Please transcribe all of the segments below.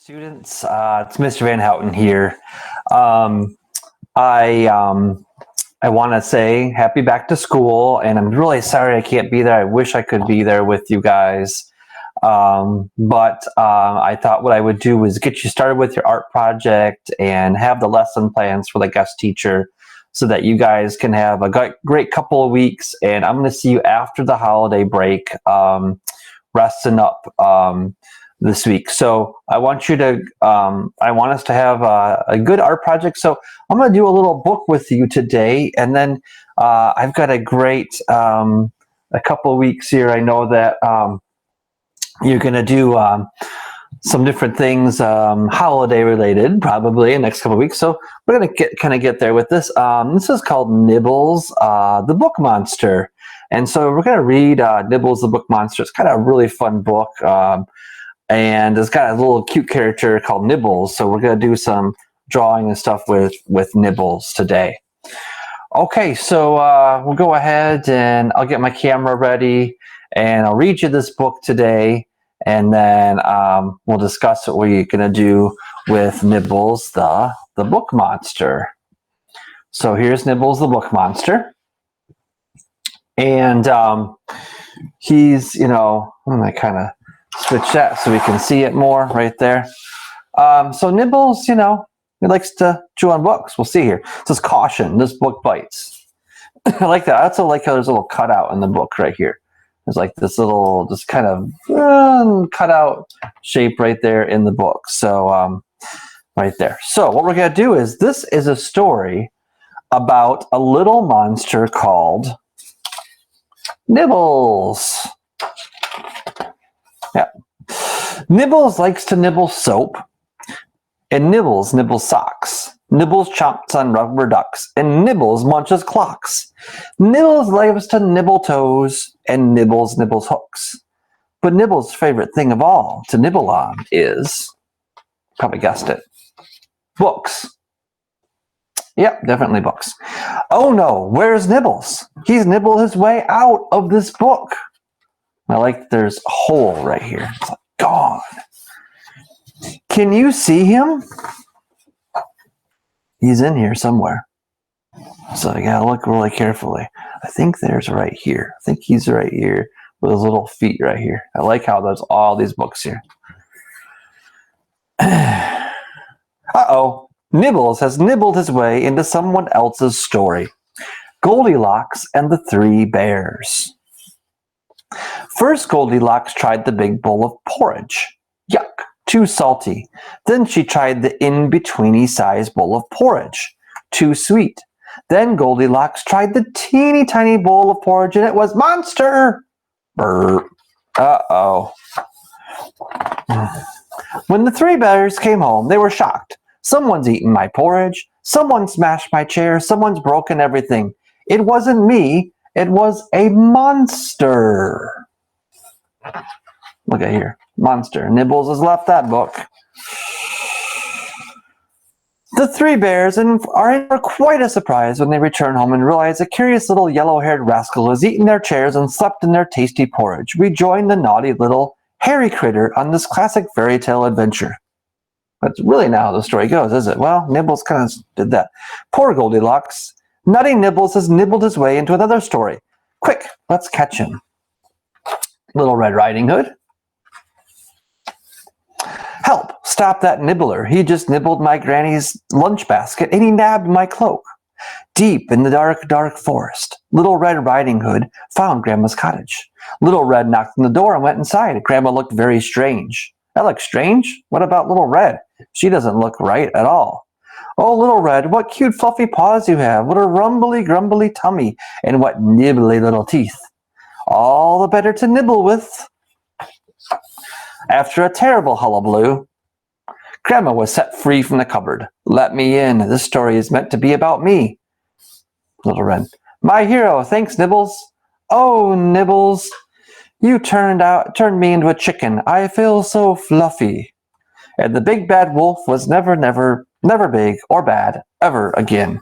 Students, it's Mr. Van Houten here. Um, I want to say happy back to school, and I'm really sorry I can't be there. I wish I could be there with you guys, but I thought what I would do was get you started with your art project and have the lesson plans for the guest teacher, so that you guys can have a great couple of weeks. And I'm going to see you after the holiday break, resting up. This week. So I want you to, I want us to have a good art project. So I'm going to do a little book with you today. And then I've got a great, a couple of weeks here. I know that you're going to do some different things, holiday related, probably in the next couple of weeks. So we're going to kind of get there with this. This is called Nibbles, the Book Monster. And so we're going to read Nibbles, the Book Monster. It's kind of a really fun book. And it's got a little cute character called Nibbles. So we're going to do some drawing and stuff with Nibbles today. Okay, so we'll go ahead and I'll get my camera ready and I'll read you this book today. And then we'll discuss what we're going to do with Nibbles, the Book Monster. So here's Nibbles, the Book Monster. And he's, you know, I kind of switch that so we can see it more right there. So Nibbles, you know, he likes to chew on books. We'll see here. It says, caution, this book bites. I like that. I also like how there's a little cutout in the book right here. There's like this little, just kind of cutout shape right there in the book. So right there. So what we're going to do is, this is a story about a little monster called Nibbles. Yeah. Nibbles likes to nibble soap, and Nibbles nibbles socks. Nibbles chomps on rubber ducks, and Nibbles munches clocks. Nibbles loves to nibble toes, and Nibbles nibbles hooks. But Nibbles' favorite thing of all to nibble on is, probably guessed it, books. Yep, definitely books. Oh no, where's Nibbles? He's nibbled his way out of this book. I like there's a hole right here. It's like gone. Can you see him? He's in here somewhere. So I gotta look really carefully. I think there's right here. I think he's right here with his little feet right here. I like how there's all these books here. Uh-oh. Nibbles has nibbled his way into someone else's story. Goldilocks and the Three Bears. First, Goldilocks tried the big bowl of porridge. Yuck, too salty. Then she tried the in-betweeny size bowl of porridge. Too sweet. Then Goldilocks tried the teeny tiny bowl of porridge, and it was monster! Brr. Uh-oh. When the Three Bears came home, they were shocked. Someone's eaten my porridge. Someone smashed my chair. Someone's broken everything. It wasn't me. It was a monster. Look at here. Monster. Nibbles has left that book. The Three Bears are quite a surprise when they return home and realize a curious little yellow-haired rascal has eaten their chairs and slept in their tasty porridge. We join the naughty little hairy critter on this classic fairy tale adventure. That's really not how the story goes, is it? Well, Nibbles kind of did that. Poor Goldilocks. Nutty Nibbles has nibbled his way into another story. Quick, let's catch him. Little Red Riding Hood. Help, stop that nibbler. He just nibbled my granny's lunch basket and he nabbed my cloak. Deep in the dark, dark forest, Little Red Riding Hood found Grandma's cottage. Little Red knocked on the door and went inside. Grandma looked very strange. That looks strange? What about Little Red? She doesn't look right at all. Oh, Little Red, what cute fluffy paws you have. What a rumbly grumbly tummy. And what nibbly little teeth. All the better to nibble with. After a terrible hullabaloo, Grandma was set free from the cupboard. Let me in. This story is meant to be about me. Little Red. My hero. Thanks, Nibbles. Oh, Nibbles. You turned me into a chicken. I feel so fluffy. And the big bad wolf was never big or bad ever again.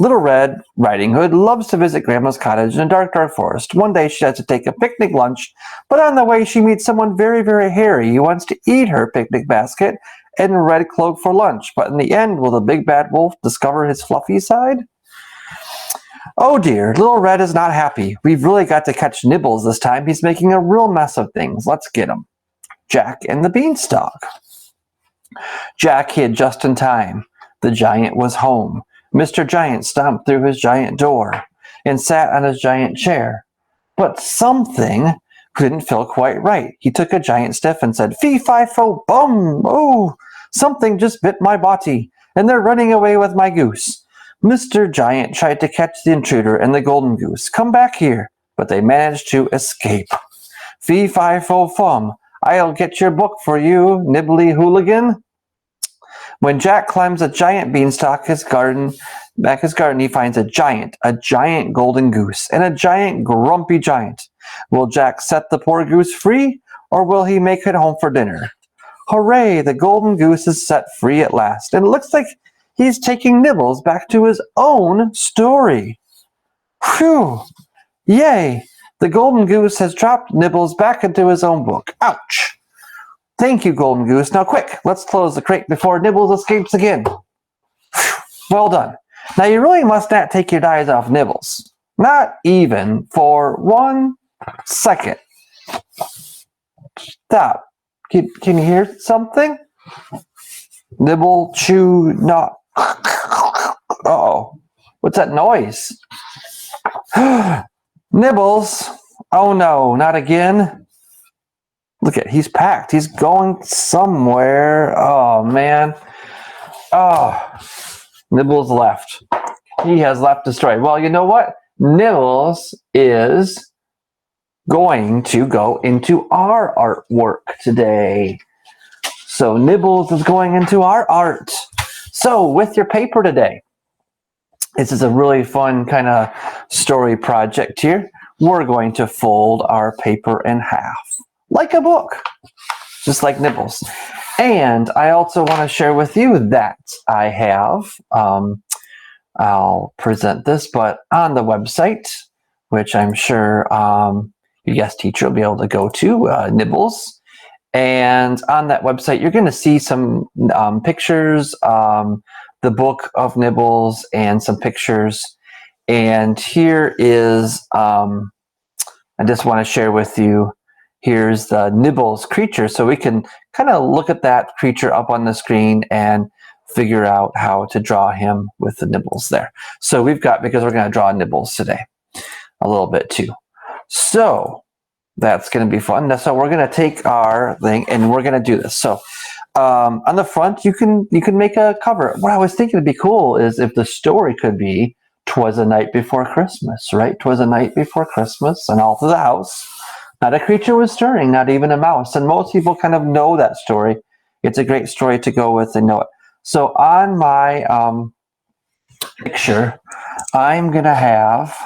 Little Red Riding Hood loves to visit Grandma's cottage in a dark, dark forest. One day she has to take a picnic lunch, but on the way she meets someone very, very hairy. He wants to eat her picnic basket and red cloak for lunch. But in the end, will the big bad wolf discover his fluffy side? Oh dear, Little Red is not happy. We've really got to catch Nibbles this time. He's making a real mess of things. Let's get him. Jack and the Beanstalk. Jack hid just in time. The giant was home. Mr. Giant stomped through his giant door and sat on his giant chair. But something didn't feel quite right. He took a giant sniff and said, "Fee, fi, fo, bum! Oh, something just bit my body, and they're running away with my goose." Mr. Giant tried to catch the intruder and the golden goose. "Come back here," but they managed to escape. "Fee, fi, fo, fum! I'll get your book for you, nibbly hooligan." When Jack climbs a giant beanstalk his garden, he finds a giant golden goose, and a giant grumpy giant. Will Jack set the poor goose free, or will he make it home for dinner? Hooray, the golden goose is set free at last, and it looks like he's taking Nibbles back to his own story. Phew! Yay! The golden goose has dropped Nibbles back into his own book. Ouch! Thank you, Golden Goose. Now quick, let's close the crate before Nibbles escapes again. Whew, well done. Now you really must not take your eyes off Nibbles. Not even for 1 second. Stop. Can you hear something? Nibble, chew, not. Uh-oh. What's that noise? Nibbles. Oh no, not again. Look at, he's packed. He's going somewhere. Oh, man. Oh, Nibbles left. He has left the story. Well, you know what? Nibbles is going to go into our artwork today. So Nibbles is going into our art. So with your paper today, this is a really fun kind of story project here. We're going to fold our paper in half. Like a book, just like Nibbles. And I also want to share with you that I have, I'll present this, but on the website, which I'm sure your guest teacher will be able to go to, Nibbles. And on that website, you're going to see some pictures, the book of Nibbles, and some pictures. And here is, I just want to share with you, here's the Nibbles creature, so we can kind of look at that creature up on the screen and figure out how to draw him with the Nibbles there. So we've got, because we're going to draw Nibbles today a little bit too. So that's going to be fun. So we're going to take our thing and we're going to do this. So on the front, you can make a cover. What I was thinking would be cool is if the story could be "'Twas a night before Christmas," right? "'Twas a night before Christmas, and all through the house not a creature was stirring, not even a mouse." And most people kind of know that story. It's a great story to go with and know it. So on my picture, I'm going to have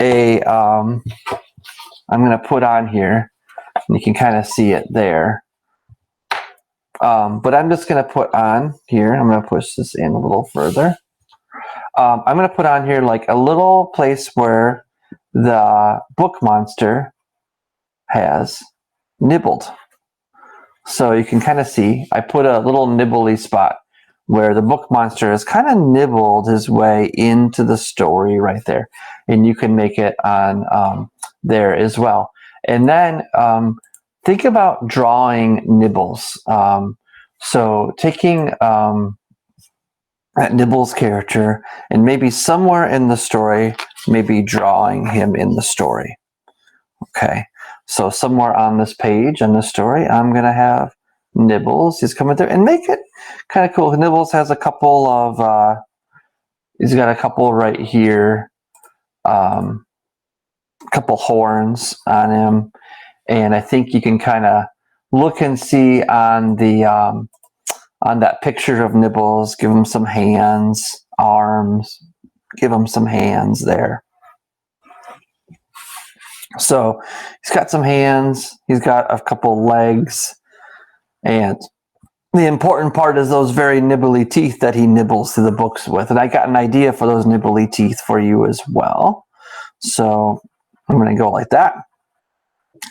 a, I'm going to put on here, and you can kind of see it there. But I'm just going to put on here, I'm going to push this in a little further. I'm going to put on here like a little place where the book monster has nibbled. So you can kind of see, I put a little nibbly spot where the book monster has kind of nibbled his way into the story right there. And you can make it on there as well. And then think about drawing Nibbles. So taking that Nibbles character and maybe somewhere in the story, maybe drawing him in the story. Okay. So somewhere on this page, on this story, I'm going to have Nibbles. He's coming through and make it kind of cool. Nibbles has a couple of, he's got a couple right here, couple horns on him. And I think you can kind of look and see on the, on that picture of Nibbles, give him some hands, arms, give him some hands there. So he's got some hands, he's got a couple legs, and the important part is those very nibbly teeth that he nibbles through the books with. And I got an idea for those nibbly teeth for you as well. So I'm going to go like that.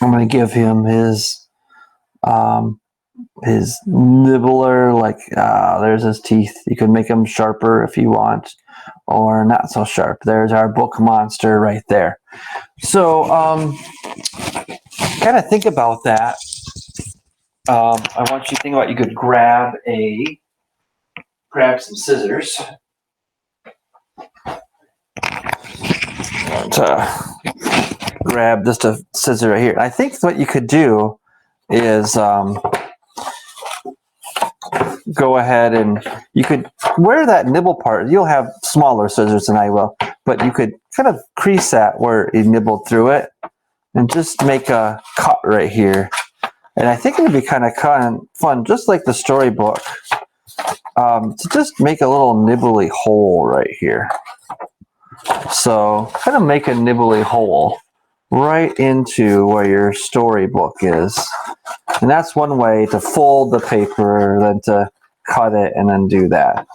I'm going to give him his nibbler, like, there's his teeth. You can make them sharper if you want, or not so sharp. There's our book monster right there. So kind of think about that. I want you to think about, you could grab some scissors to grab just a scissor right here. I think what you could do is go ahead and you could, where that nibble part, you'll have smaller scissors than I will, but you could kind of crease that where you nibbled through it and just make a cut right here. And I think it would be kind of fun, just like the storybook, to just make a little nibbly hole right here. So kind of make a nibbly hole right into where your storybook is. And that's one way to fold the paper, then to cut it, and then do that.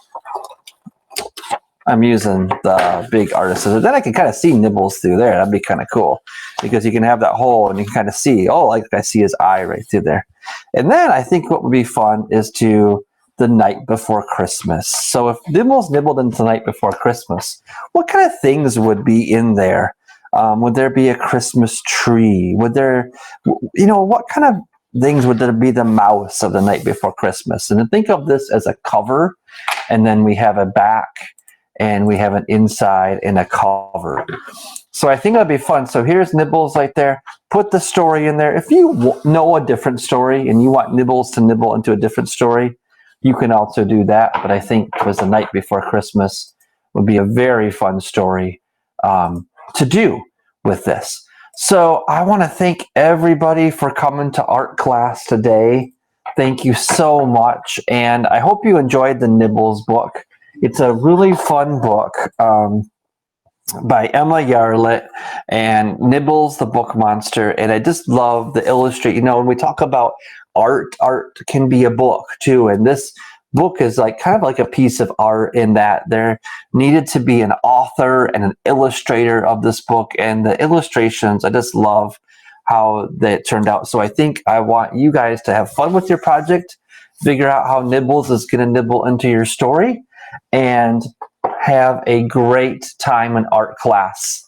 I'm using the big artist scissors. Then I can kind of see Nibbles through there. That'd be kind of cool, because you can have that hole and you can kind of see, oh, like I see his eye right through there. And then I think what would be fun is to the night before Christmas. So if Nibbles nibbled into the night before Christmas, what kind of things would be in there? Would there be a Christmas tree? Would there, what kind of things would there be? The mouse of the night before Christmas. And think of this as a cover, and then we have a back, and we have an inside and a cover. So I think that'd be fun. So here's Nibbles right there. Put the story in there. If you know a different story and you want Nibbles to nibble into a different story, you can also do that. But I think it was the night before Christmas would be a very fun story to do with this. So I want to thank everybody for coming to art class today. Thank you so much. And I hope you enjoyed the Nibbles book. It's a really fun book by Emma Yarlett, and Nibbles the Book Monster. And I just love the illustration. When we talk about art can be a book too. And this book is like kind of like a piece of art, in that there needed to be an author and an illustrator of this book. And the illustrations, I just love how that turned out. So I think I want you guys to have fun with your project, figure out how Nibbles is going to nibble into your story, and have a great time in art class.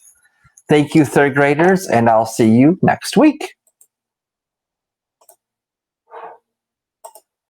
Thank you, third graders, and I'll see you next week.